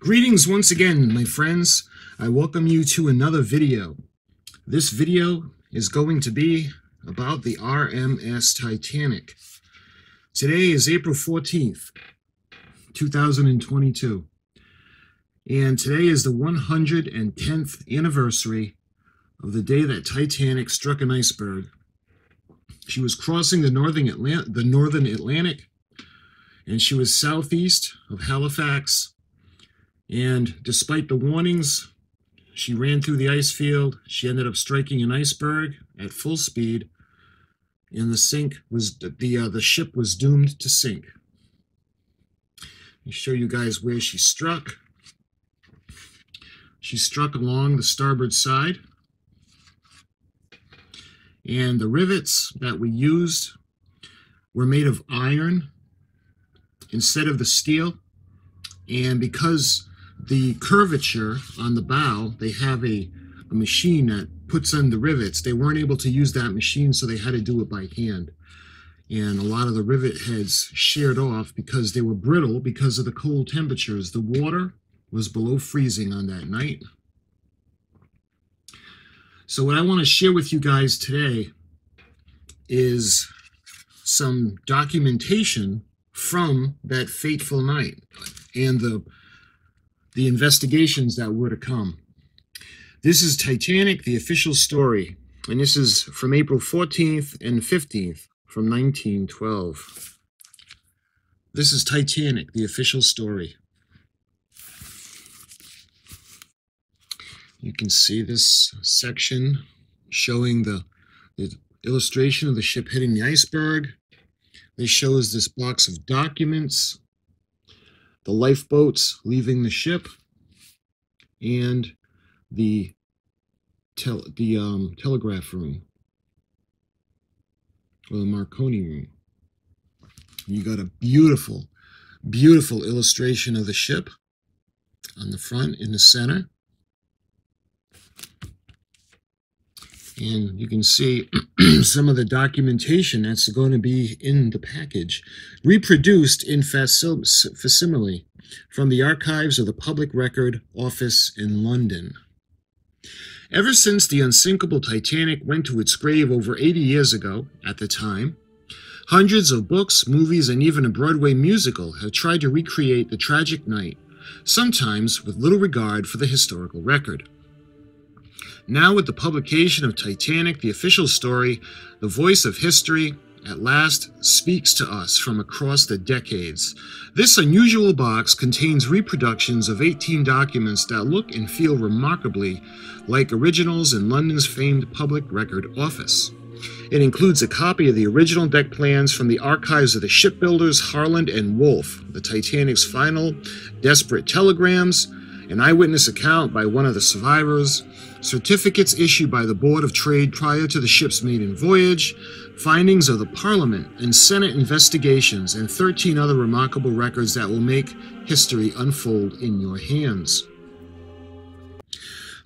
Greetings once again, my friends. I welcome you to another video. This video is going to be about the R.M.S. Titanic. Today is April 14th, 2022. And today is the 110th anniversary of the day that Titanic struck an iceberg. She was crossing the northern Atlantic, and she was southeast of Halifax. And despite the warnings, she ran through the ice field. She ended up striking an iceberg at full speed, and the ship was doomed to sink. Let me show you guys where she struck. She struck along the starboard side, and the rivets that we used were made of iron instead of the steel. And because the curvature on the bow, they have a machine that puts in the rivets. They weren't able to use that machine, so they had to do it by hand. And a lot of the rivet heads sheared off because they were brittle because of the cold temperatures. The water was below freezing on that night. So what I want to share with you guys today is some documentation from that fateful night and the investigations that were to come. This is Titanic, the official story, and this is from April 14th and 15th from 1912. This is Titanic, the official story. You can see this section showing the illustration of the ship hitting the iceberg. This shows this box of documents, the lifeboats leaving the ship, and the telegraph room, or the Marconi room. You got a beautiful, beautiful illustration of the ship on the front in the center. And you can see some of the documentation that's going to be in the package, reproduced in facsimile from the archives of the Public Record Office in London. Ever since the unsinkable Titanic went to its grave over 80 years ago, at the time, hundreds of books, movies, and even a Broadway musical have tried to recreate the tragic night, sometimes with little regard for the historical record. Now, with the publication of Titanic, the official story, the voice of history at last speaks to us from across the decades. This unusual box contains reproductions of 18 documents that look and feel remarkably like originals in London's famed Public Record Office. It includes a copy of the original deck plans from the archives of the shipbuilders Harland and Wolff, the Titanic's final desperate telegrams, an eyewitness account by one of the survivors, certificates issued by the Board of Trade prior to the ship's maiden voyage, findings of the Parliament and Senate investigations, and 13 other remarkable records that will make history unfold in your hands.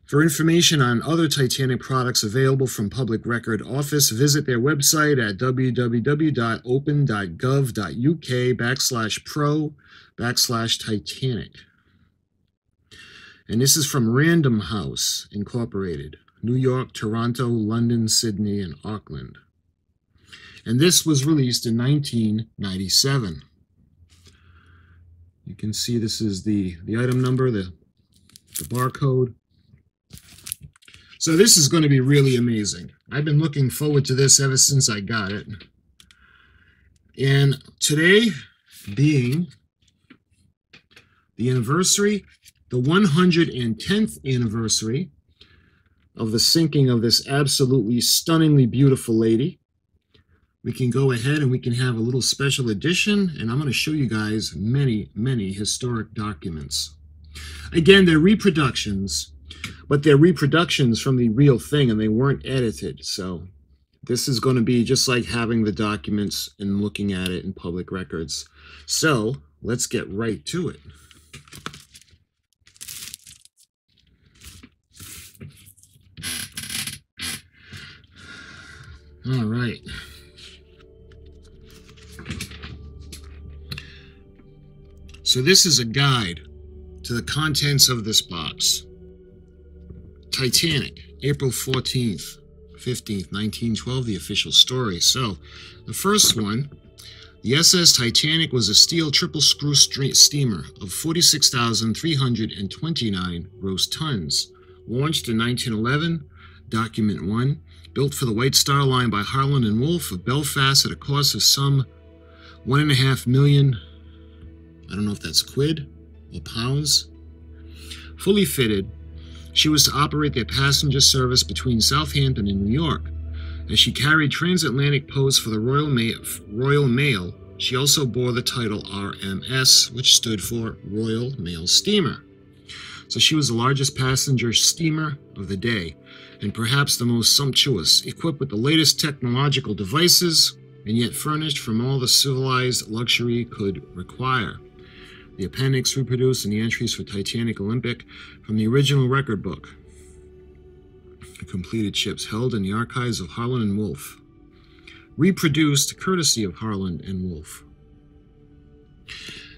For information on other Titanic products available from Public Record Office, visit their website at www.open.gov.uk/pro/Titanic. And this is from Random House, Incorporated, New York, Toronto, London, Sydney, and Auckland. And this was released in 1997. You can see this is the item number, the barcode. So this is going to be really amazing. I've been looking forward to this ever since I got it. And today being the anniversary, the 110th anniversary of the sinking of this absolutely stunningly beautiful lady, we can go ahead and we can have a little special edition, and I'm going to show you guys many, many historic documents. Again, they're reproductions, but they're reproductions from the real thing, and they weren't edited. So this is going to be just like having the documents and looking at it in public records. So let's get right to it. All right. So this is a guide to the contents of this box. Titanic, April 14th, 15th, 1912, the official story. So, the first one, the SS Titanic was a steel triple-screw steamer of 46,329 gross tons. Launched in 1911, Document 1, built for the White Star Line by Harland and Wolff of Belfast at a cost of some $1.5 million, I don't know if that's quid or pounds. Fully fitted, she was to operate their passenger service between Southampton and New York. As she carried transatlantic posts for the Royal Mail, she also bore the title R.M.S, which stood for Royal Mail Steamer. So she was the largest passenger steamer of the day, and perhaps the most sumptuous, equipped with the latest technological devices, and yet furnished from all the civilized luxury could require. The appendix reproduced in the entries for Titanic Olympic from the original record book. The completed ships held in the archives of Harland and Wolff. Reproduced courtesy of Harland and Wolff.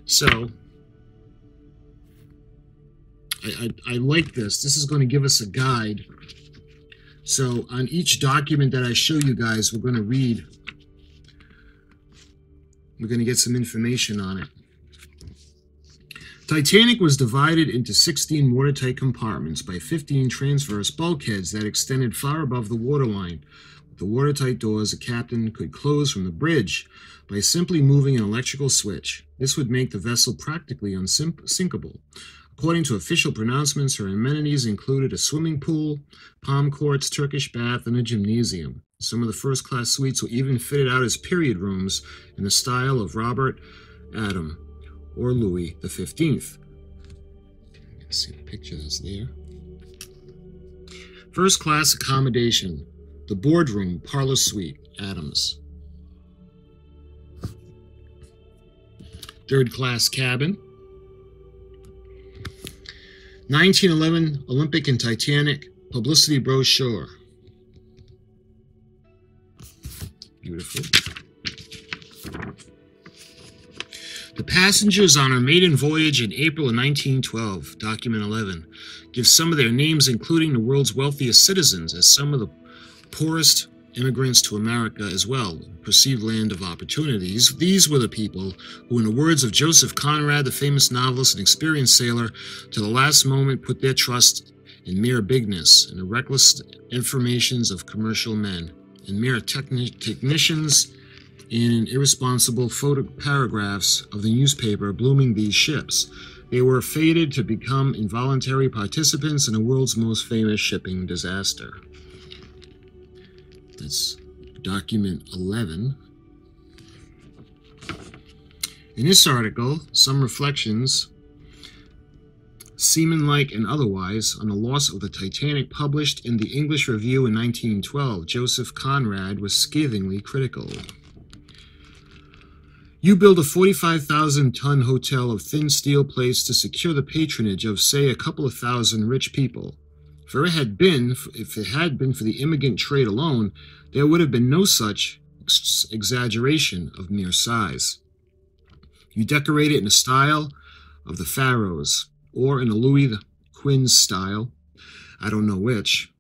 So, I like this. This is going to give us a guide. So, on each document that I show you guys, we're going to read. We're going to get some information on it. Titanic was divided into 16 watertight compartments by 15 transverse bulkheads that extended far above the waterline. With the watertight doors, a captain could close from the bridge by simply moving an electrical switch. This would make the vessel practically unsinkable. According to official pronouncements, her amenities included a swimming pool, palm courts, Turkish bath, and a gymnasium. Some of the first-class suites were even fitted out as period rooms in the style of Robert Adam or Louis XV. You can see the pictures there. First-class accommodation, the boardroom, parlor suite, Adams. Third-class cabin. 1911 Olympic and Titanic publicity brochure. Beautiful. The passengers on her maiden voyage in April of 1912, document 11, give some of their names, including the world's wealthiest citizens, as some of the poorest immigrants to America as well, perceived land of opportunities. These were the people who, in the words of Joseph Conrad, the famous novelist and experienced sailor, to the last moment put their trust in mere bigness and the reckless informations of commercial men, and mere technicians in irresponsible photo paragraphs of the newspaper blooming these ships. They were fated to become involuntary participants in the world's most famous shipping disaster. That's document 11. In this article, some reflections, seaman-like and otherwise, on the loss of the Titanic, published in the English Review in 1912. Joseph Conrad was scathingly critical. You build a 45,000-ton hotel of thin steel plates to secure the patronage of, say, a couple of thousand rich people. If it had been for the immigrant trade alone, there would have been no such exaggeration of mere size. You decorate it in the style of the Pharaohs, or in the Louis the Quinze style, I don't know which,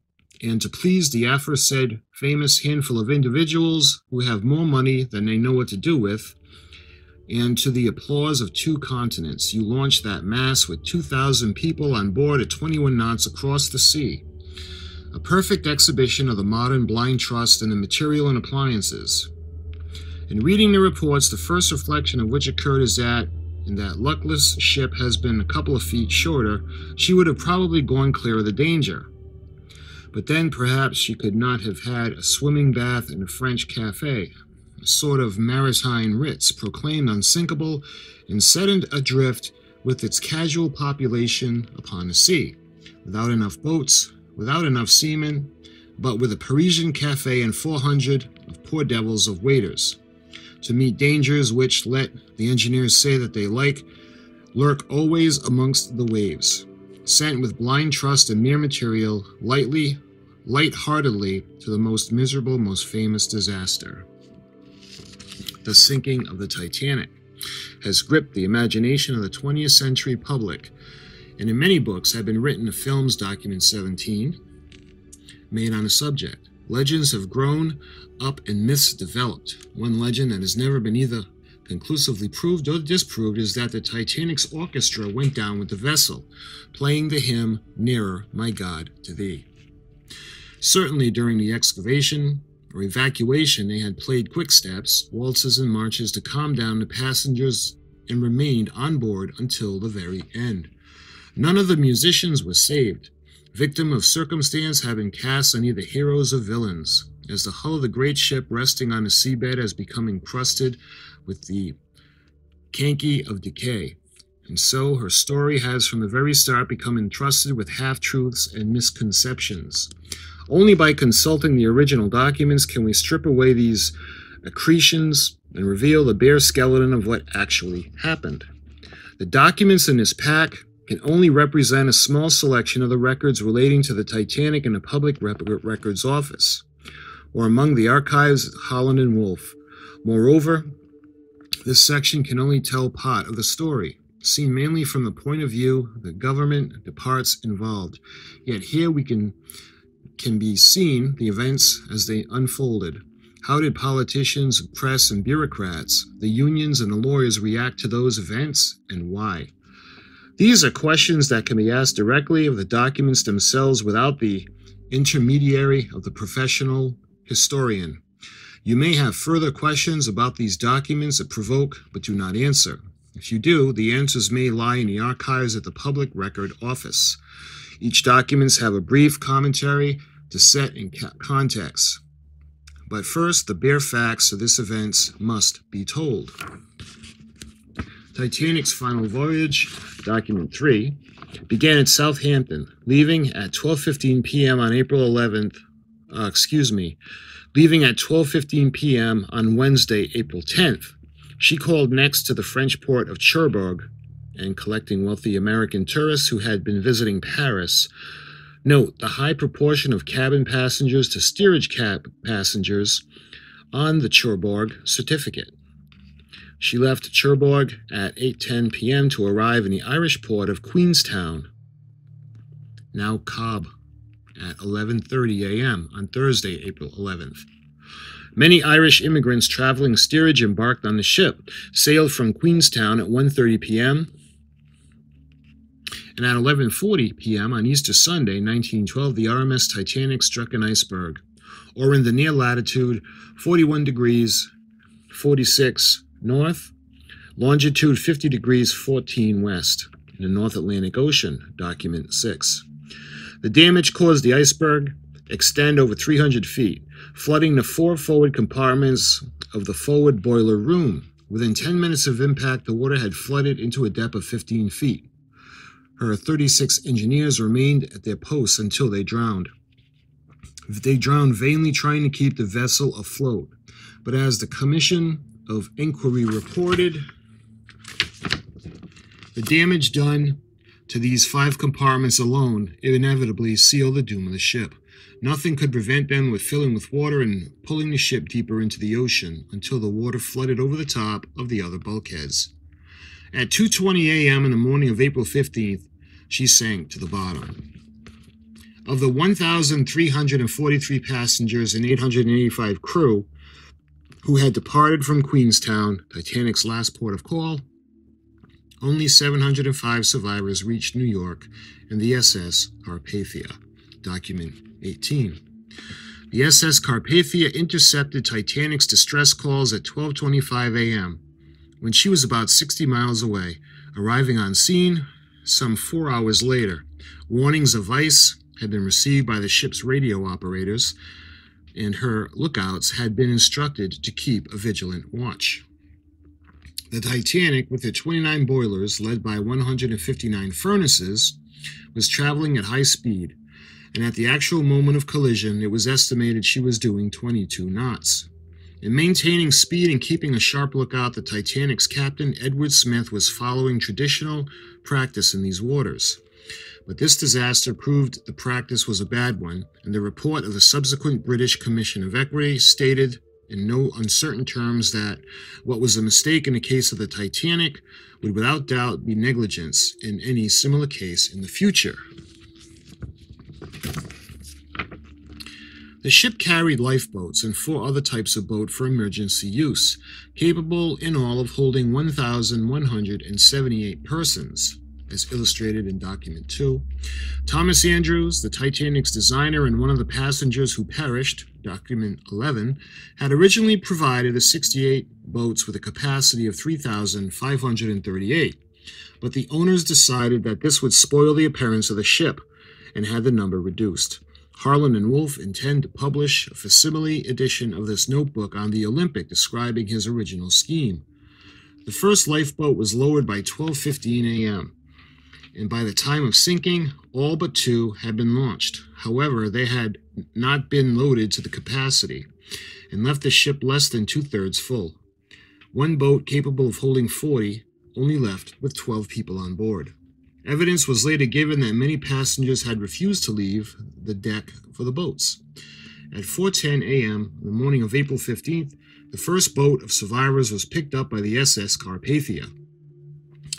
and to please the aforesaid famous handful of individuals who have more money than they know what to do with, and to the applause of 2 continents, you launched that mass with 2,000 people on board at 21 knots across the sea. A perfect exhibition of the modern blind trust in the material and appliances. In reading the reports, the first reflection of which occurred is that, in that luckless ship has been a couple of feet shorter, she would have probably gone clear of the danger. But then perhaps she could not have had a swimming bath in a French cafe. A sort of maritime Ritz, proclaimed unsinkable and set adrift with its casual population upon the sea, without enough boats, without enough seamen, but with a Parisian cafe and 400 of poor devils of waiters, to meet dangers which, let the engineers say that they like, lurk always amongst the waves, sent with blind trust and mere material, light-heartedly to the most miserable, most famous disaster. The sinking of the Titanic has gripped the imagination of the 20th century public and in many books have been written. The films document 17 made on the subject. Legends have grown up and myths developed. One legend that has never been either conclusively proved or disproved is that the Titanic's orchestra went down with the vessel, playing the hymn, "Nearer, My God, to Thee." Certainly during the excavation or evacuation, they had played quick steps, waltzes, and marches to calm down the passengers and remained on board until the very end. None of the musicians were saved. Victim of circumstance have been cast on either heroes or villains, as the hull of the great ship resting on the seabed has become encrusted with the canker of decay. And so her story has from the very start become entrusted with half-truths and misconceptions. Only by consulting the original documents can we strip away these accretions and reveal the bare skeleton of what actually happened. The documents in this pack can only represent a small selection of the records relating to the Titanic in the Public Records Office, or among the archives at Holland and Wolff. Moreover, this section can only tell part of the story, seen mainly from the point of view of the government, the parts involved. Yet here we can be seen the events as they unfolded. How did politicians, press, and bureaucrats, the unions, and the lawyers react to those events, and why? These are questions that can be asked directly of the documents themselves without the intermediary of the professional historian. You may have further questions about these documents that provoke but do not answer. If you do, the answers may lie in the archives at the Public Record Office. Each documents have a brief commentary to set in context. But first, the bare facts of this event must be told. Titanic's final voyage, document 3, began at Southampton, leaving at 12:15 p.m. on leaving at 12:15 p.m. on Wednesday, April 10th. She called next to the French port of Cherbourg and collecting wealthy American tourists who had been visiting Paris. Note the high proportion of cabin passengers to steerage passengers on the Cherbourg certificate. She left Cherbourg at 8:10 p.m. to arrive in the Irish port of Queenstown, now Cobb, at 11:30 a.m. on Thursday, April 11th. Many Irish immigrants traveling steerage embarked on the ship, sailed from Queenstown at 1:30 p.m. and at 11:40 p.m. on Easter Sunday, 1912, the R.M.S. Titanic struck an iceberg, or in the near latitude 41 degrees 46 north, longitude 50 degrees 14 west, in the North Atlantic Ocean, document 6. The damage caused the iceberg extend over 300 feet, flooding the 4 forward compartments of the forward boiler room. Within 10 minutes of impact, the water had flooded into a depth of 15 feet. Her 36 engineers remained at their posts until they drowned. They drowned vainly trying to keep the vessel afloat. But as the Commission of Inquiry reported, the damage done to these 5 compartments alone inevitably sealed the doom of the ship. Nothing could prevent them with filling with water and pulling the ship deeper into the ocean until the water flooded over the top of the other bulkheads. At 2:20 a.m. in the morning of April 15th, she sank to the bottom. Of the 1,343 passengers and 885 crew who had departed from Queenstown, Titanic's last port of call, only 705 survivors reached New York in the SS Carpathia, document 18. The SS Carpathia intercepted Titanic's distress calls at 12:25 a.m. when she was about 60 miles away, arriving on scene some 4 hours later. Warnings of ice had been received by the ship's radio operators, and her lookouts had been instructed to keep a vigilant watch. The Titanic, with its 29 boilers, led by 159 furnaces, was traveling at high speed, and at the actual moment of collision, it was estimated she was doing 22 knots. In maintaining speed and keeping a sharp lookout, the Titanic's captain, Edward Smith, was following traditional practice in these waters. But this disaster proved the practice was a bad one, and the report of the subsequent British Commission of Equity stated in no uncertain terms that what was a mistake in the case of the Titanic would without doubt be negligence in any similar case in the future. The ship carried lifeboats and 4 other types of boat for emergency use, capable in all of holding 1,178 persons, as illustrated in Document 2. Thomas Andrews, the Titanic's designer and one of the passengers who perished, Document 11, had originally provided the 68 boats with a capacity of 3,538, but the owners decided that this would spoil the appearance of the ship and had the number reduced. Harlan and Wolff intend to publish a facsimile edition of this notebook on the Olympic describing his original scheme. The first lifeboat was lowered by 12:15 a.m., and by the time of sinking, all but 2 had been launched. However, they had not been loaded to the capacity and left the ship less than 2/3 full. One boat capable of holding 40 only left with 12 people on board. Evidence was later given that many passengers had refused to leave the deck for the boats. At 4:10 a.m. on the morning of April 15th, the first boat of survivors was picked up by the SS Carpathia.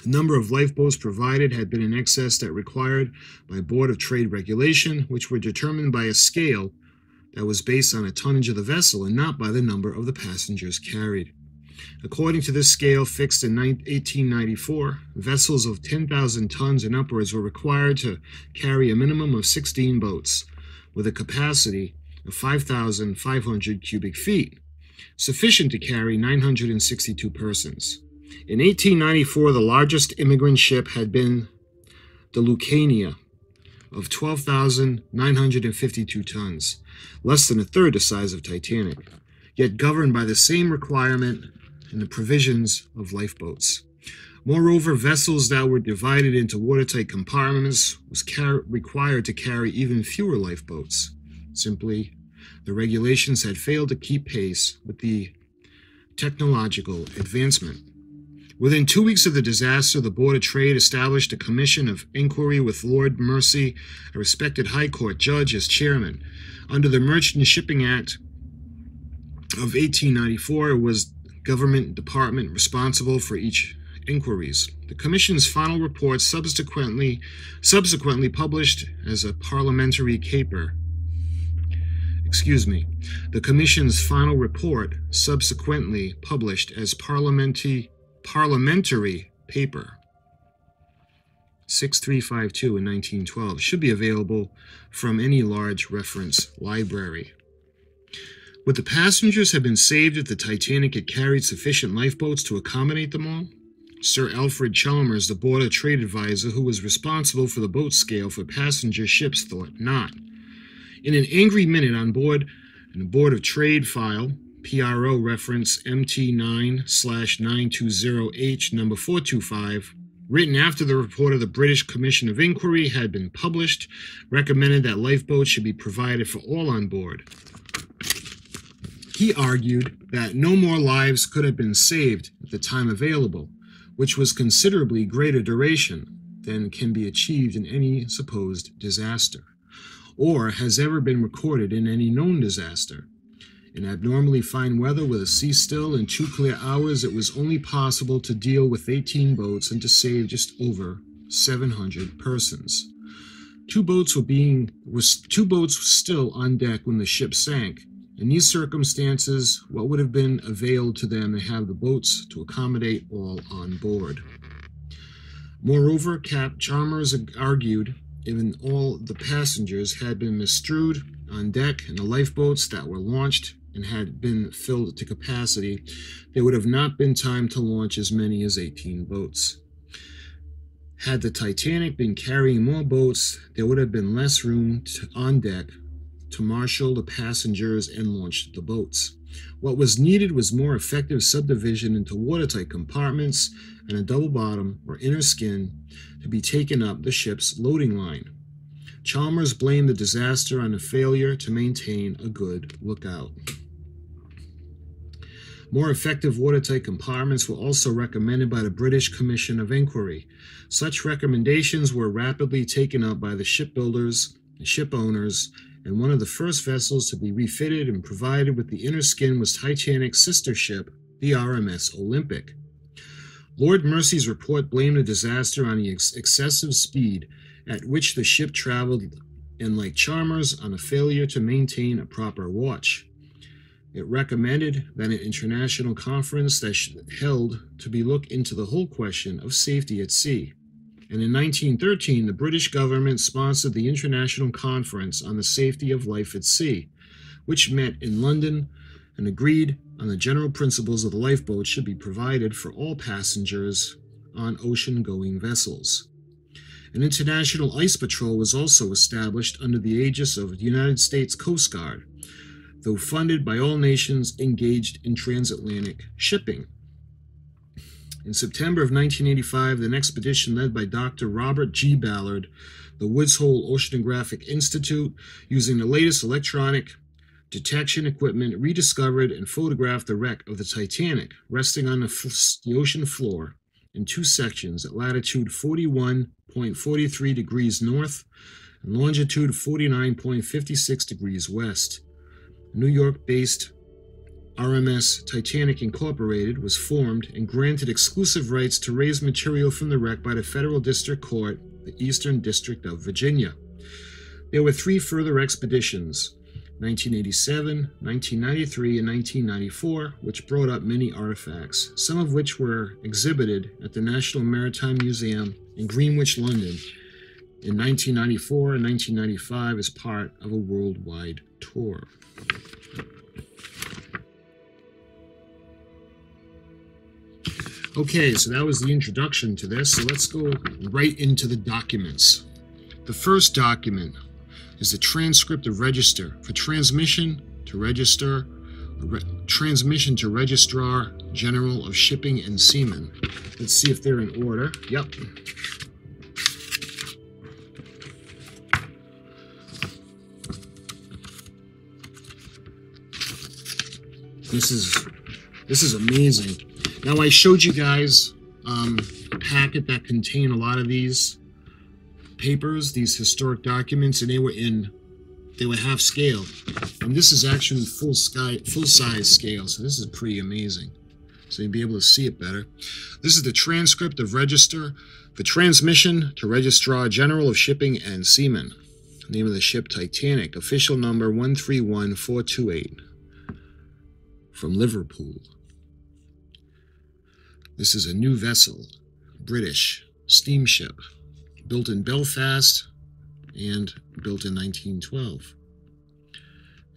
The number of lifeboats provided had been in excess that required by Board of Trade regulation, which were determined by a scale that was based on a tonnage of the vessel and not by the number of the passengers carried. According to this scale fixed in 1894, vessels of 10,000 tons and upwards were required to carry a minimum of 16 boats, with a capacity of 5,500 cubic feet, sufficient to carry 962 persons. In 1894, the largest immigrant ship had been the Lucania, of 12,952 tons, less than a third the size of Titanic, yet governed by the same requirement and the provisions of lifeboats. Moreover, vessels that were divided into watertight compartments was required to carry even fewer lifeboats. Simply, the regulations had failed to keep pace with the technological advancement. Within 2 weeks of the disaster, the Board of Trade established a commission of inquiry with Lord Mersey, a respected High Court judge, as chairman. Under the Merchant Shipping Act of 1894, it was government department responsible for each inquiries. The Commission's final report subsequently published as a parliamentary paper. The Commission's final report subsequently published as parliamentary paper 6352 in 1912 should be available from any large reference library. Would the passengers have been saved if the Titanic had carried sufficient lifeboats to accommodate them all? Sir Alfred Chalmers, the Board of Trade advisor who was responsible for the boat scale for passenger ships, thought not. In an angry minute on board in the Board of Trade file, PRO reference MT9/920H number 425, written after the report of the British Commission of Inquiry had been published, recommended that lifeboats should be provided for all on board. He argued that no more lives could have been saved at the time available, which was considerably greater duration than can be achieved in any supposed disaster, or has ever been recorded in any known disaster. In abnormally fine weather with a sea still and 2 clear hours, it was only possible to deal with 18 boats and to save just over 700 persons. Two boats were still on deck when the ship sank. In these circumstances, what would have been availed to them to have the boats to accommodate all on board? Moreover, Cap Chalmers argued even all the passengers had been misstrewed on deck and the lifeboats that were launched and had been filled to capacity, there would have not been time to launch as many as 18 boats. Had the Titanic been carrying more boats, there would have been less room on deck to marshal the passengers and launch the boats. What was needed was more effective subdivision into watertight compartments and a double bottom or inner skin to be taken up the ship's loading line. Chalmers blamed the disaster on a failure to maintain a good lookout. More effective watertight compartments were also recommended by the British Commission of Inquiry. Such recommendations were rapidly taken up by the shipbuilders, the ship owners, and one of the first vessels to be refitted and provided with the inner skin was Titanic's sister ship, the R.M.S. Olympic. Lord Mersey's report blamed the disaster on the excessive speed at which the ship traveled, and like Chalmers, on a failure to maintain a proper watch. It recommended that an international conference that held to be looked into the whole question of safety at sea. And in 1913, the British government sponsored the International Conference on the Safety of Life at Sea, which met in London and agreed on the general principles of the lifeboat should be provided for all passengers on ocean-going vessels. An international ice patrol was also established under the aegis of the United States Coast Guard, though funded by all nations engaged in transatlantic shipping. In September of 1985, an expedition led by Dr. Robert G. Ballard, the Woods Hole Oceanographic Institute, using the latest electronic detection equipment, rediscovered and photographed the wreck of the Titanic, resting on the ocean floor in two sections at latitude 41.43 degrees north and longitude 49.56 degrees west. New York-based R.M.S. Titanic Incorporated was formed and granted exclusive rights to raise material from the wreck by the Federal District Court, the Eastern District of Virginia. There were three further expeditions, 1987, 1993, and 1994, which brought up many artifacts, some of which were exhibited at the National Maritime Museum in Greenwich, London, in 1994 and 1995 as part of a worldwide tour. Okay, so that was the introduction to this, so let's go right into the documents. The first document is the transcript of register for transmission to Registrar General of Shipping and Seamen. Let's see if they're in order. Yep. This is amazing. Now, I showed you guys a packet that contained a lot of these papers, these historic documents, and they were half scale. And this is actually full size scale, so this is pretty amazing. So you'll be able to see it better. This is the transcript of register for transmission to Registrar General of Shipping and Seamen. Name of the ship, Titanic, official number 131428, from Liverpool. This is a new vessel, British steamship, built in Belfast and built in 1912.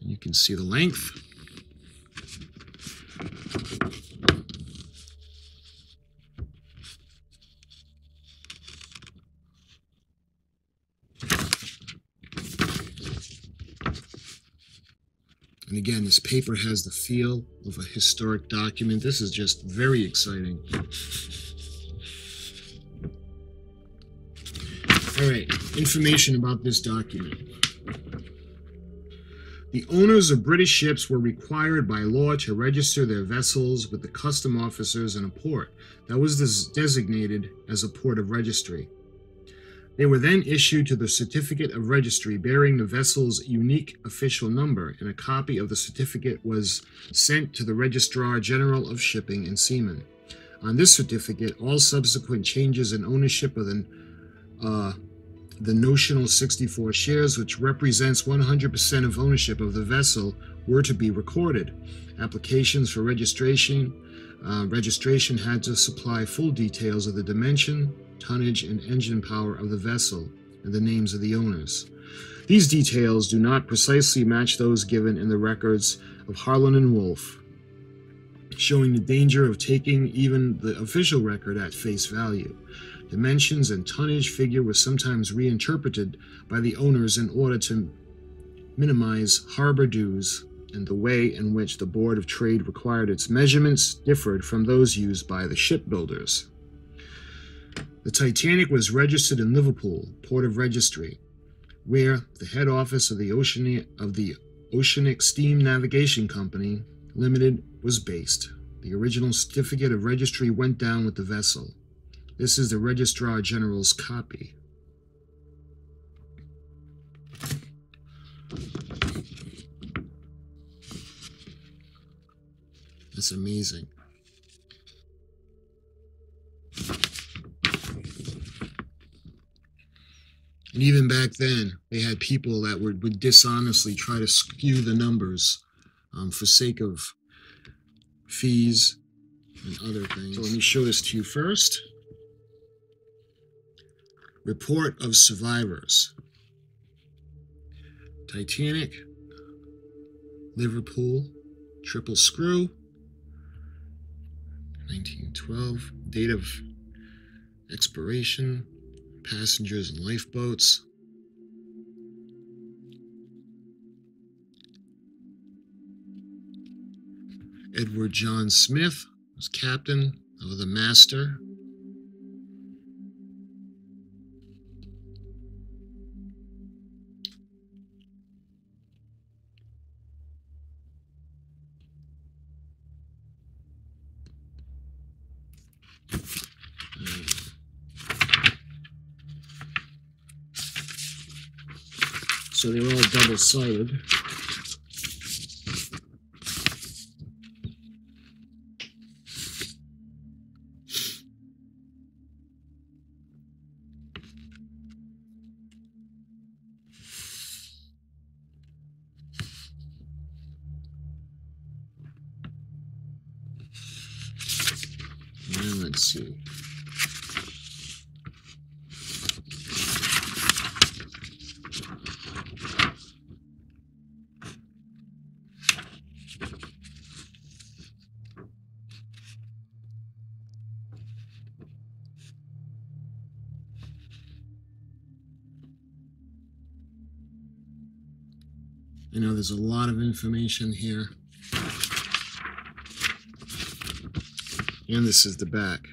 And you can see the length. And again, this paper has the feel of a historic document. This is just very exciting. All right, information about this document. The owners of British ships were required by law to register their vessels with the custom officers in a port that was designated as a port of registry. They were then issued to the certificate of registry bearing the vessel's unique official number, and a copy of the certificate was sent to the Registrar General of Shipping and Seamen. On this certificate, all subsequent changes in ownership of the notional 64 shares, which represents 100% of ownership of the vessel, were to be recorded. Applications for registration had to supply full details of the dimension, tonnage, and engine power of the vessel, and the names of the owners. These details do not precisely match those given in the records of Harlan and Wolff, showing the danger of taking even the official record at face value. Dimensions and tonnage figure were sometimes reinterpreted by the owners in order to minimize harbor dues, and the way in which the Board of Trade required its measurements differed from those used by the shipbuilders. The Titanic was registered in Liverpool, Port of Registry, where the head office of the Oceanic Steam Navigation Company Limited was based. The original certificate of registry went down with the vessel. This is the Registrar General's copy. That's amazing. And even back then, they had people that would dishonestly try to skew the numbers for sake of fees and other things. So let me show this to you first. Report of survivors. Titanic, Liverpool, triple screw, 1912. Date of expiration, passengers and lifeboats. Edward John Smith was captain of the Master. So they're all double-sided. And let's see. I know there's a lot of information here. And this is the back.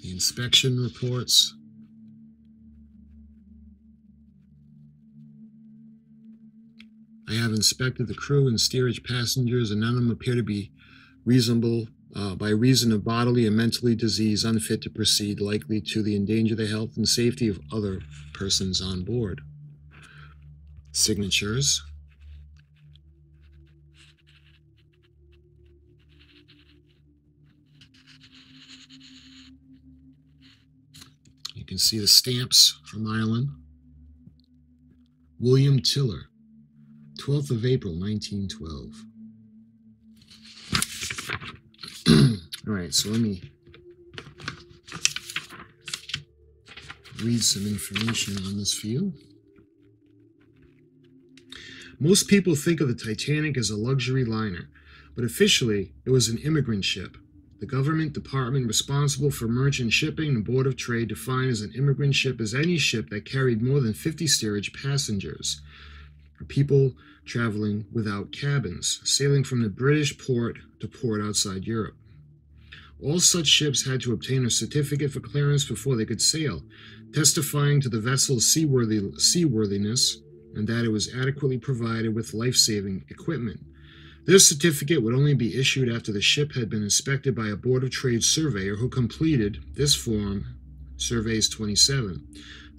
The inspection reports. I have inspected the crew and steerage passengers, and none of them appear to be reasonable by reason of bodily and mentally disease, unfit to proceed, likely to endanger the health and safety of other persons on board. Signatures. You can see the stamps from Ireland. William Tiller, 12th of April, 1912. All right, so let me read some information on this view. Most people think of the Titanic as a luxury liner, but officially it was an immigrant ship. The government department responsible for merchant shipping and Board of Trade defined as an immigrant ship as any ship that carried more than 50 steerage passengers, or people traveling without cabins, sailing from the British port to port outside Europe. All such ships had to obtain a certificate for clearance before they could sail, testifying to the vessel's seaworthiness and that it was adequately provided with life-saving equipment. This certificate would only be issued after the ship had been inspected by a Board of Trade surveyor who completed this form, Surveys 27.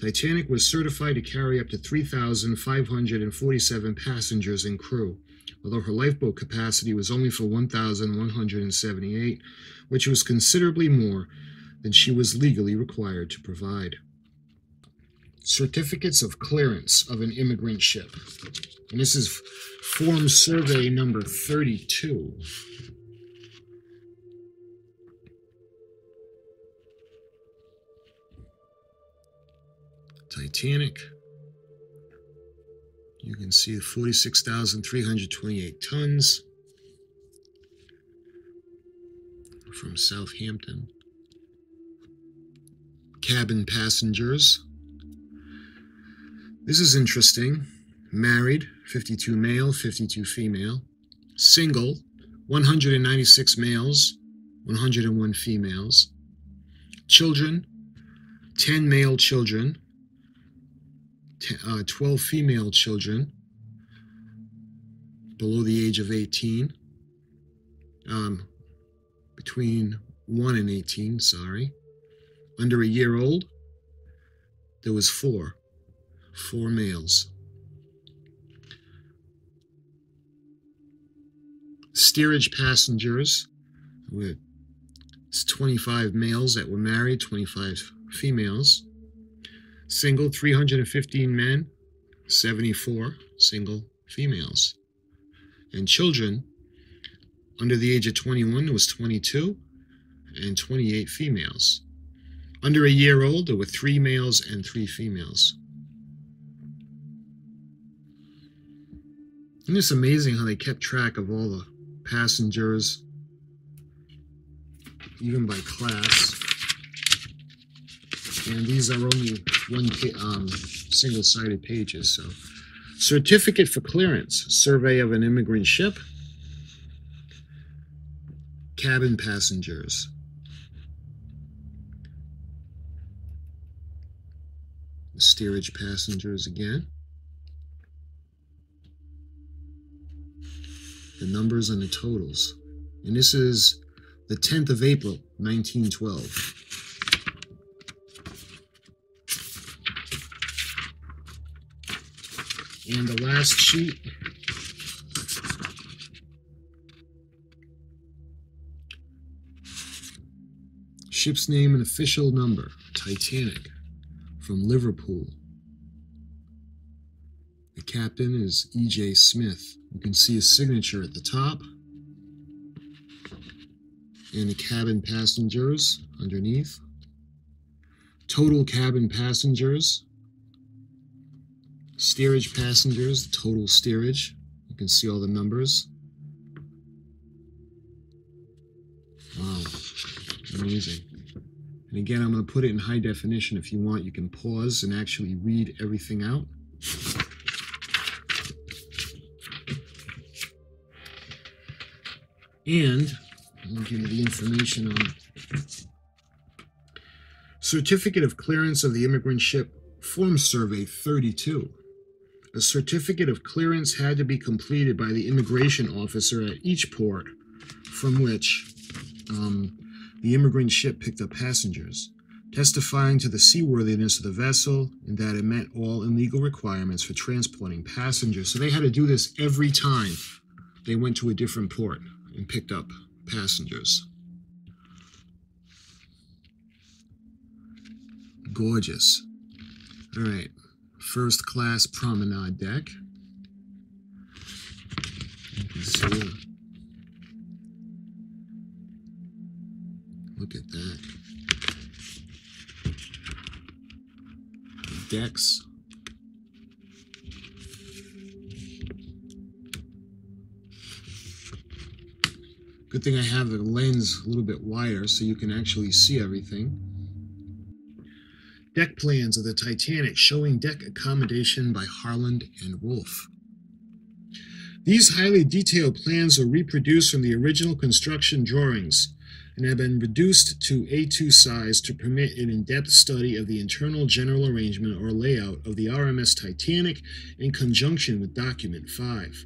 Titanic was certified to carry up to 3,547 passengers and crew, although her lifeboat capacity was only for 1,178, which was considerably more than she was legally required to provide. Certificates of clearance of an immigrant ship. And this is Form Survey number 32. Titanic. You can see 46,328 tons from Southampton. Cabin passengers. This is interesting. Married, 52 male, 52 female. Single, 196 males, 101 females. Children, 10 male children, 12 female children below the age of 18. Between 1 and 18, sorry. Under a year old, there was 4 males. Steerage passengers, with 25 males that were married, 25 females. Single, 315 men, 74 single females. And children under the age of 21, there was 22 and 28 females. Under a year old, there were 3 males and 3 females. And it's amazing how they kept track of all the passengers, even by class. And these are only single-sided pages. So, certificate for clearance, survey of an immigrant ship, cabin passengers, steerage passengers again, the numbers and the totals. And this is the 10th of April, 1912. And the last sheet, ship's name and official number, Titanic, from Liverpool. The captain is E.J. Smith. You can see his signature at the top. And the cabin passengers underneath. Total cabin passengers. Steerage passengers, total steerage. You can see all the numbers. Wow, amazing. And again, I'm going to put it in high definition. If you want, you can pause and actually read everything out. And I'll give you the information on Certificate of Clearance of the Immigrant Ship Form Survey 32. A certificate of clearance had to be completed by the immigration officer at each port from which the immigrant ship picked up passengers, testifying to the seaworthiness of the vessel and that it met all illegal requirements for transporting passengers. So they had to do this every time they went to a different port and picked up passengers. Gorgeous. All right. First class promenade deck. You can see. Look at that. Decks. Good thing I have the lens a little bit wider so you can actually see everything. Deck plans of the Titanic showing deck accommodation by Harland and Wolff. These highly detailed plans are reproduced from the original construction drawings and have been reduced to A2 size to permit an in-depth study of the internal general arrangement or layout of the R.M.S. Titanic in conjunction with Document 5.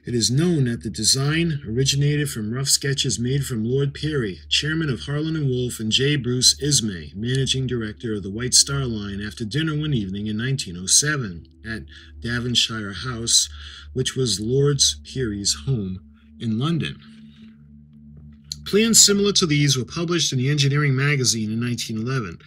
It is known that the design originated from rough sketches made from Lord Peary, chairman of Harland and Wolff, and J. Bruce Ismay, managing director of the White Star Line, after dinner one evening in 1907 at Devonshire House, which was Lord Peary's home in London. Plans similar to these were published in the Engineering magazine in 1911.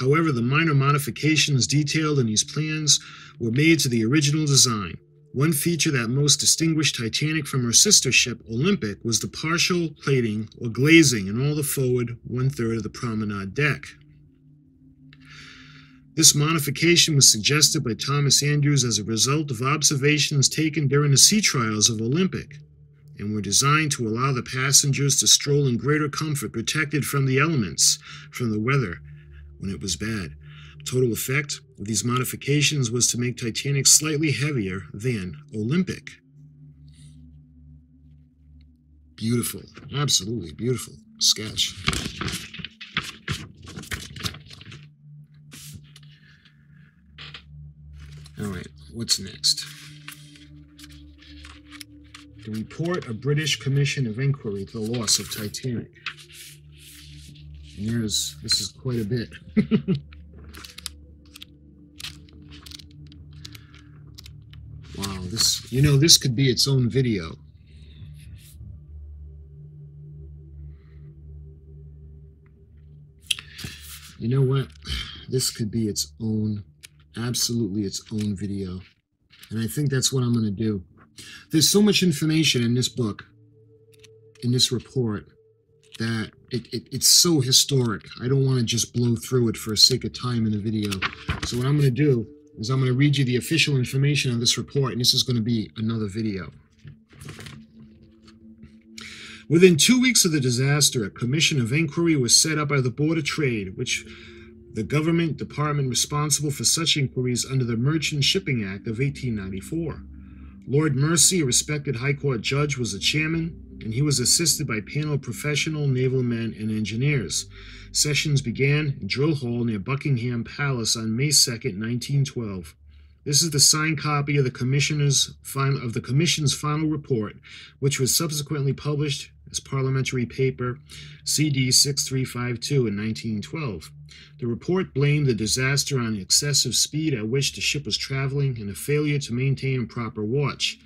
However, the minor modifications detailed in these plans were made to the original design. One feature that most distinguished Titanic from her sister ship, Olympic, was the partial plating or glazing in all the forward one-third of the promenade deck. This modification was suggested by Thomas Andrews as a result of observations taken during the sea trials of Olympic, and were designed to allow the passengers to stroll in greater comfort, protected from the elements, from the weather when it was bad. Total effect of these modifications was to make Titanic slightly heavier than Olympic. Beautiful, absolutely beautiful sketch. All right, what's next? The report of British Commission of Inquiry to the loss of Titanic. And this is quite a bit. Wow, this could be its own video. You know what? This could be its own, absolutely its own video. And I think that's what I'm going to do. There's so much information in this book, in this report, that it's so historic. I don't want to just blow through it for the sake of time in the video. So what I'm going to do is I'm going to read you the official information of this report, and this is going to be another video. Within 2 weeks of the disaster, a commission of inquiry was set up by the Board of Trade, which the government department responsible for such inquiries under the Merchant Shipping Act of 1894. Lord Mersey, a respected High Court judge, was the chairman, and he was assisted by a panel of professional naval men and engineers. Sessions began in Drill Hall near Buckingham Palace on May 2nd, 1912. This is the signed copy of the commission's final report, which was subsequently published as parliamentary paper CD 6352 in 1912. The report blamed the disaster on the excessive speed at which the ship was traveling and a failure to maintain a proper watch.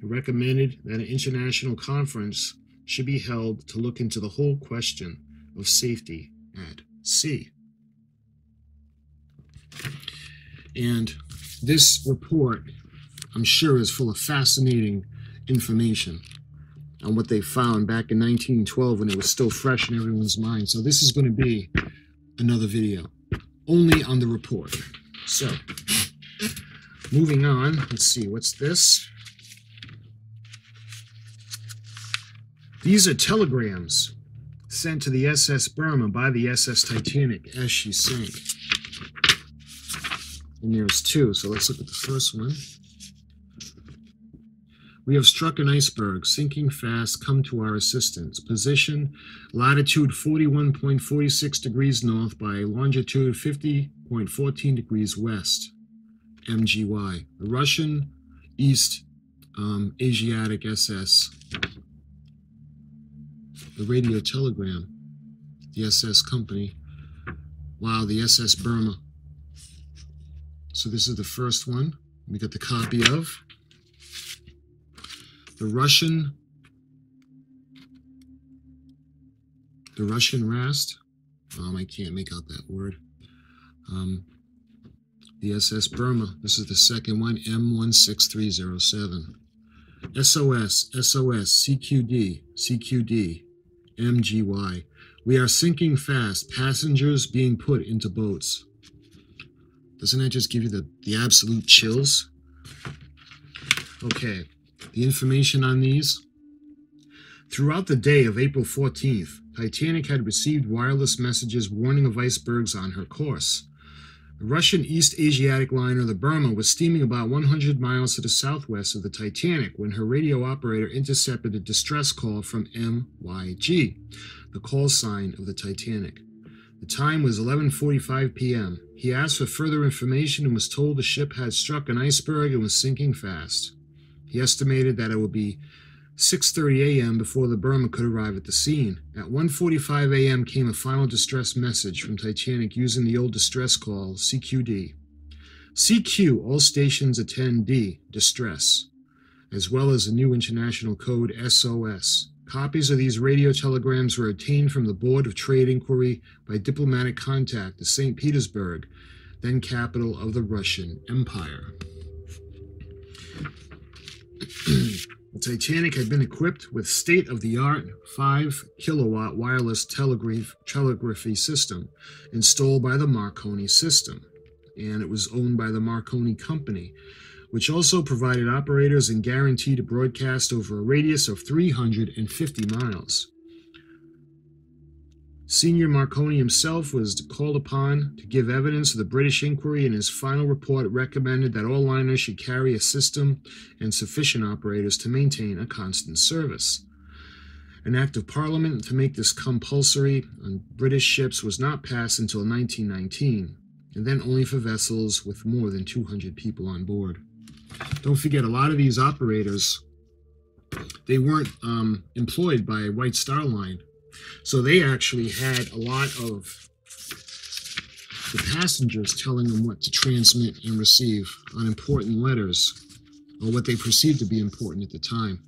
It recommended that an international conference should be held to look into the whole question of safety at sea. And this report, I'm sure, is full of fascinating information on what they found back in 1912 when it was still fresh in everyone's mind. So this is going to be another video, only on the report. So, moving on, let's see, what's this? These are telegrams sent to the SS Burma by the SS Titanic as she sank. And there's two, so let's look at the first one. We have struck an iceberg, sinking fast, come to our assistance. Position, latitude 41.46 degrees north by longitude 50.14 degrees west, MGY. The Russian East Asiatic SS. The radio telegram, the SS Company. Wow, the SS Burma. So this is the first one we got the copy of. The Russian Rast. I can't make out that word. The SS Burma. This is the second one, M16307. SOS, CQD, MGY. We are sinking fast. Passengers being put into boats. Doesn't that just give you the absolute chills? Okay. The information on these. Throughout the day of April 14th, Titanic had received wireless messages warning of icebergs on her course. The Russian East Asiatic liner, the Burma, was steaming about 100 miles to the southwest of the Titanic when her radio operator intercepted a distress call from MYG, the call sign of the Titanic. The time was 11:45 p.m. He asked for further information and was told the ship had struck an iceberg and was sinking fast. He estimated that it would be 6:30 a.m. before the Burma could arrive at the scene. At 1:45 a.m. came a final distress message from Titanic using the old distress call, CQD. CQ, all stations attend D, distress, as well as the new international code SOS. Copies of these radio telegrams were obtained from the Board of Trade Inquiry by diplomatic contact to St. Petersburg, then capital of the Russian Empire. The Titanic had been equipped with state-of-the-art 5-kilowatt wireless telegraphy system installed by the Marconi system, and it was owned by the Marconi Company, which also provided operators and guaranteed to broadcast over a radius of 350 miles. Senior Marconi himself was called upon to give evidence of the British inquiry, and his final report recommended that all liners should carry a system and sufficient operators to maintain a constant service. An act of Parliament to make this compulsory on British ships was not passed until 1919, and then only for vessels with more than 200 people on board. Don't forget, a lot of these operators, they weren't employed by White Star Line. So they actually had a lot of the passengers telling them what to transmit and receive on important letters, or what they perceived to be important at the time.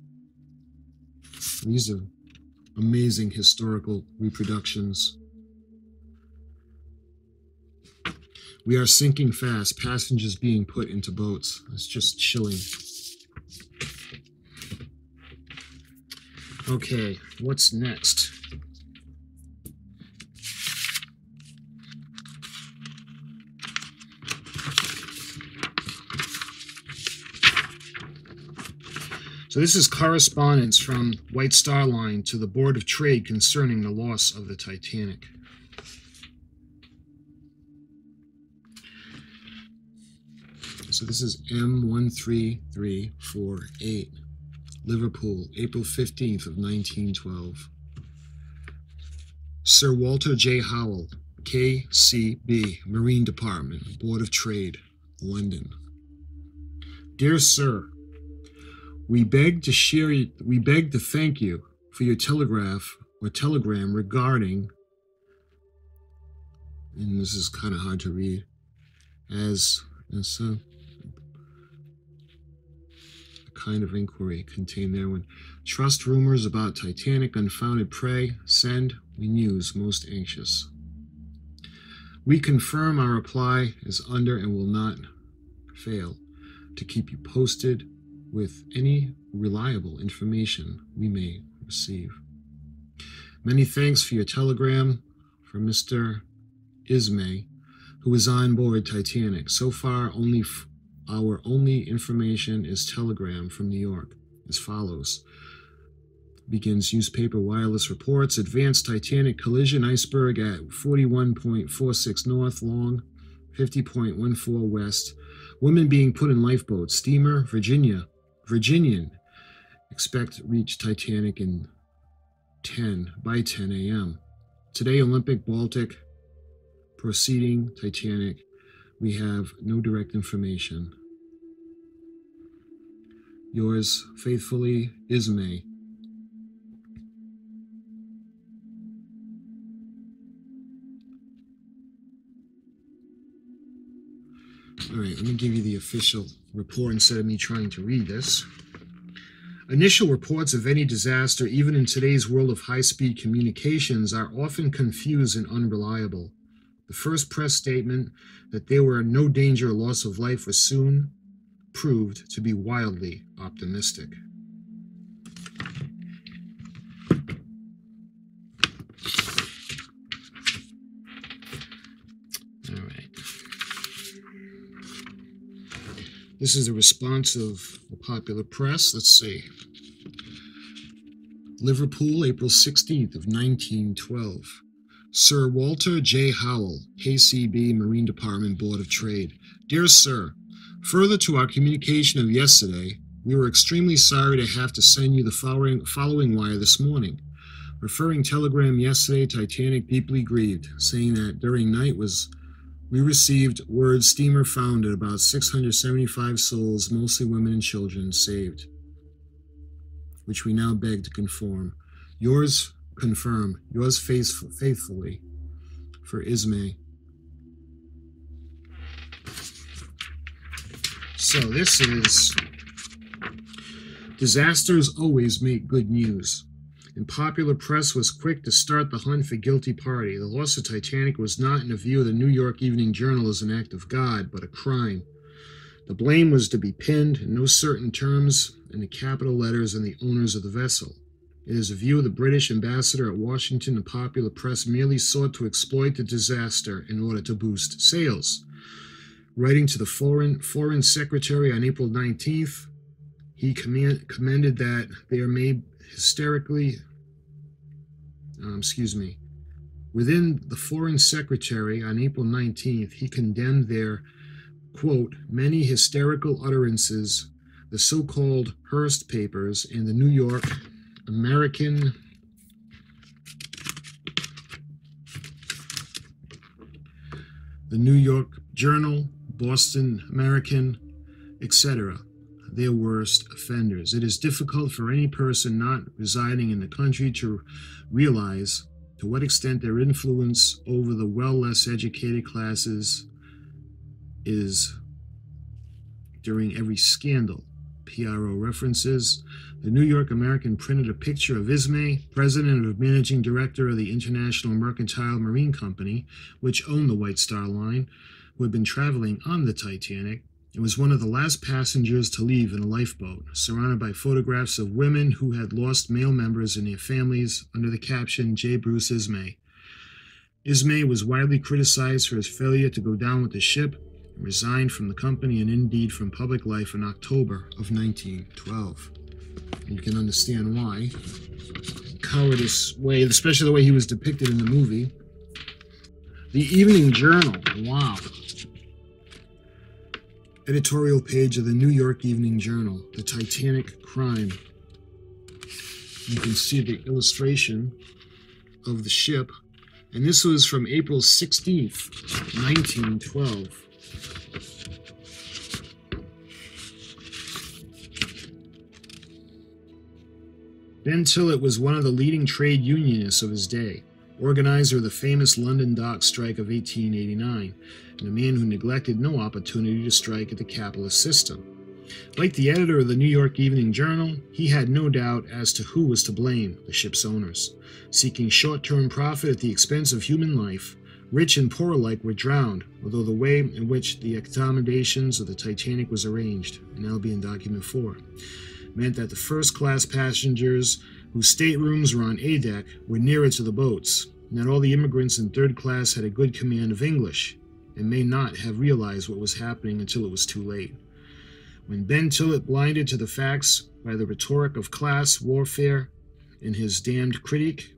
These are amazing historical reproductions. We are sinking fast. Passengers being put into boats. It's just chilling. Okay, what's next? So this is correspondence from White Star Line to the Board of Trade concerning the loss of the Titanic. So this is M13348, Liverpool, April 15th of 1912. Sir Walter J. Howell, KCB, Marine Department, Board of Trade, London. Dear Sir, we beg to thank you for your telegram regarding, and this is kind of hard to read, as a kind of inquiry contained therein. Trust rumors about Titanic unfounded prey. Send. We news most anxious. We confirm our reply is under and will not fail to keep you posted with any reliable information we may receive. Many thanks for your telegram from Mr. Ismay, who is on board Titanic. So far, our only information is telegram from New York as follows. Begins newspaper wireless reports. Advanced Titanic collision iceberg at 41.46 north, long 50.14 west. Women being put in lifeboats. Steamer Virginian. Expect reach Titanic in 10 a.m. Today Olympic Baltic. Proceeding Titanic. We have no direct information. Yours faithfully, Ismay. All right, let me give you the official report instead of me trying to read this. Initial reports of any disaster, even in today's world of high-speed communications, are often confused and unreliable. The first press statement that there were no danger or loss of life was soon proved to be wildly optimistic. All right. This is the response of the popular press. Let's see. Liverpool, April 16th of 1912. Sir Walter J. Howell, KCB, Marine Department, Board of Trade. Dear Sir, further to our communication of yesterday, we were extremely sorry to have to send you the following wire this morning. Referring telegram yesterday, Titanic deeply grieved, saying that during night we received word steamer founded, about 675 souls, mostly women and children, saved, which we now beg to confirm. Yours faithfully, for Ismay. So this is, disasters always make good news. And popular press was quick to start the hunt for guilty party. The loss of Titanic was not, in the view of the New York Evening Journal, as an act of God, but a crime. The blame was to be pinned in no certain terms in the capital letters on the owners of the vessel. It is a view of the British ambassador at Washington. The popular press merely sought to exploit the disaster in order to boost sales. Writing to the Foreign Secretary on April 19th, he commended that they are made Within the Foreign Secretary on April 19th, he condemned their, quote, many hysterical utterances, the so-called Hearst papers, and the New York American the New York Journal, Boston American, etc., their worst offenders. It is difficult for any person not residing in the country to realize to what extent their influence over the well less educated classes is during every scandal. PRO references. The New York American printed a picture of Ismay, president and managing director of the International Mercantile Marine Company, which owned the White Star Line, who had been traveling on the Titanic and was one of the last passengers to leave in a lifeboat, surrounded by photographs of women who had lost male members in their families under the caption J. Bruce Ismay. Ismay was widely criticized for his failure to go down with the ship and resigned from the company and indeed from public life in October of 1912. And you can understand why. Cowardice way, especially the way he was depicted in the movie. The Evening Journal, wow. Editorial page of the New York Evening Journal, the Titanic crime. You can see the illustration of the ship. And this was from April 16th, 1912. Ben Tillett was one of the leading trade unionists of his day, organizer of the famous London dock strike of 1889, and a man who neglected no opportunity to strike at the capitalist system. Like the editor of the New York Evening Journal, he had no doubt as to who was to blame: the ship's owners. Seeking short-term profit at the expense of human life, rich and poor alike were drowned, although the way in which the accommodations of the Titanic was arranged, and that'll be in Document 4, meant that the first-class passengers whose staterooms were on A deck were nearer to the boats, and that all the immigrants in third class had a good command of English, and may not have realized what was happening until it was too late. When Ben Tillett, blinded to the facts by the rhetoric of class warfare in his damned Critique,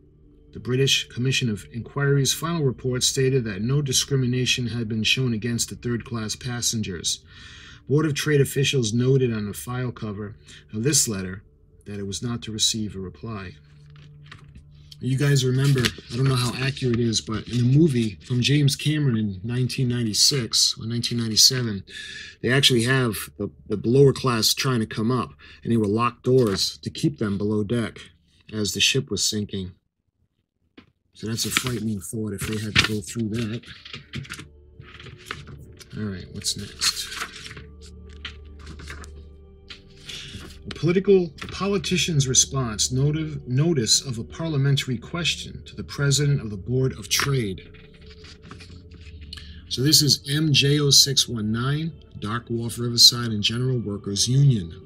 the British Commission of Inquiry's final report stated that no discrimination had been shown against the third-class passengers. Board of Trade officials noted on the file cover of this letter that it was not to receive a reply. You guys remember, I don't know how accurate it is, but in the movie from James Cameron in 1996 or 1997, they actually have the lower class trying to come up, and they were locked doors to keep them below deck as the ship was sinking. So that's a frightening thought if they had to go through that. All right, what's next? A politician's response notice of a parliamentary question to the president of the Board of Trade. So this is MJ0619, Dock Wharf, Riverside and General Workers Union.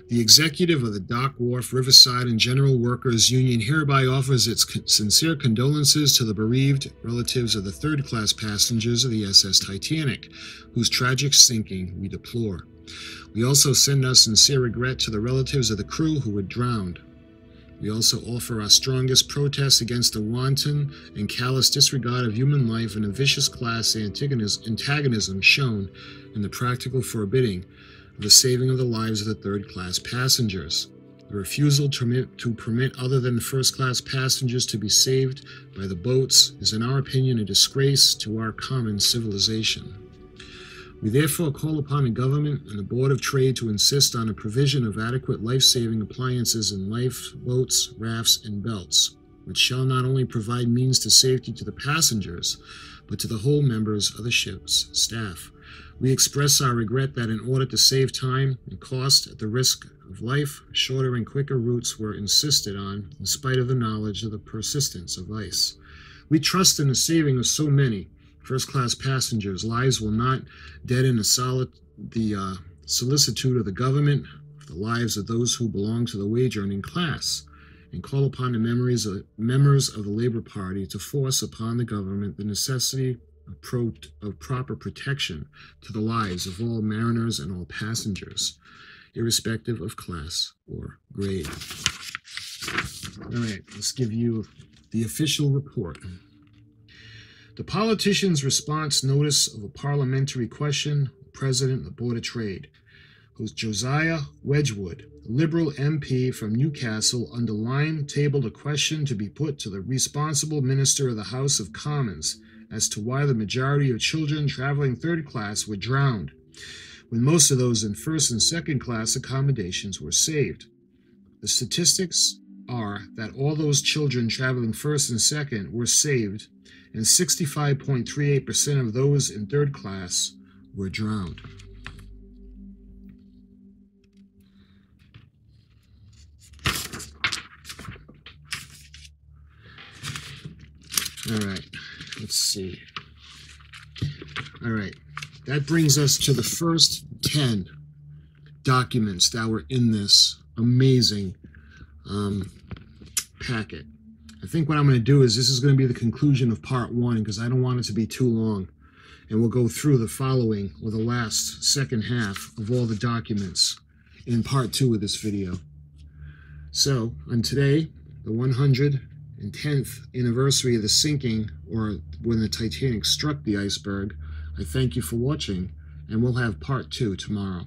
The executive of the Dock Wharf, Riverside and General Workers Union hereby offers its sincere condolences to the bereaved relatives of the third-class passengers of the SS Titanic, whose tragic sinking we deplore. We also send our sincere regret to the relatives of the crew who were drowned. We also offer our strongest protest against the wanton and callous disregard of human life and a vicious class antagonism shown in the practical forbidding of the saving of the lives of the third-class passengers. The refusal to permit other than the first-class passengers to be saved by the boats is, in our opinion, a disgrace to our common civilization. We therefore call upon the government and the Board of Trade to insist on a provision of adequate life-saving appliances in lifeboats, rafts, and belts, which shall not only provide means to safety to the passengers, but to the whole members of the ship's staff. We express our regret that in order to save time and cost at the risk of life, shorter and quicker routes were insisted on in spite of the knowledge of the persistence of ice. We trust in the saving of so many first-class passengers. Lives will not deaden the solicitude of the government, the lives of those who belong to the wage-earning class, and call upon the members of the Labor Party to force upon the government the necessity of proper protection to the lives of all mariners and all passengers, irrespective of class or grade. All right, let's give you the official report. The politician's response notice of a parliamentary question, President of the Board of Trade, who's Josiah Wedgwood, a Liberal MP from Newcastle, underlined, tabled a question to be put to the responsible Minister of the House of Commons as to why the majority of children traveling third class were drowned, when most of those in first and second class accommodations were saved. The statistics are that all those children traveling first and second were saved, and 65.38% of those in third class were drowned. All right, let's see. All right, that brings us to the first 10 documents that were in this amazing packet. I think what I'm going to do is this is going to be the conclusion of part 1 because I don't want it to be too long. And we'll go through the following, or the last second half of all the documents in part 2 of this video. So, on today, the 110th anniversary of the sinking, or when the Titanic struck the iceberg, I thank you for watching, and we'll have part 2 tomorrow.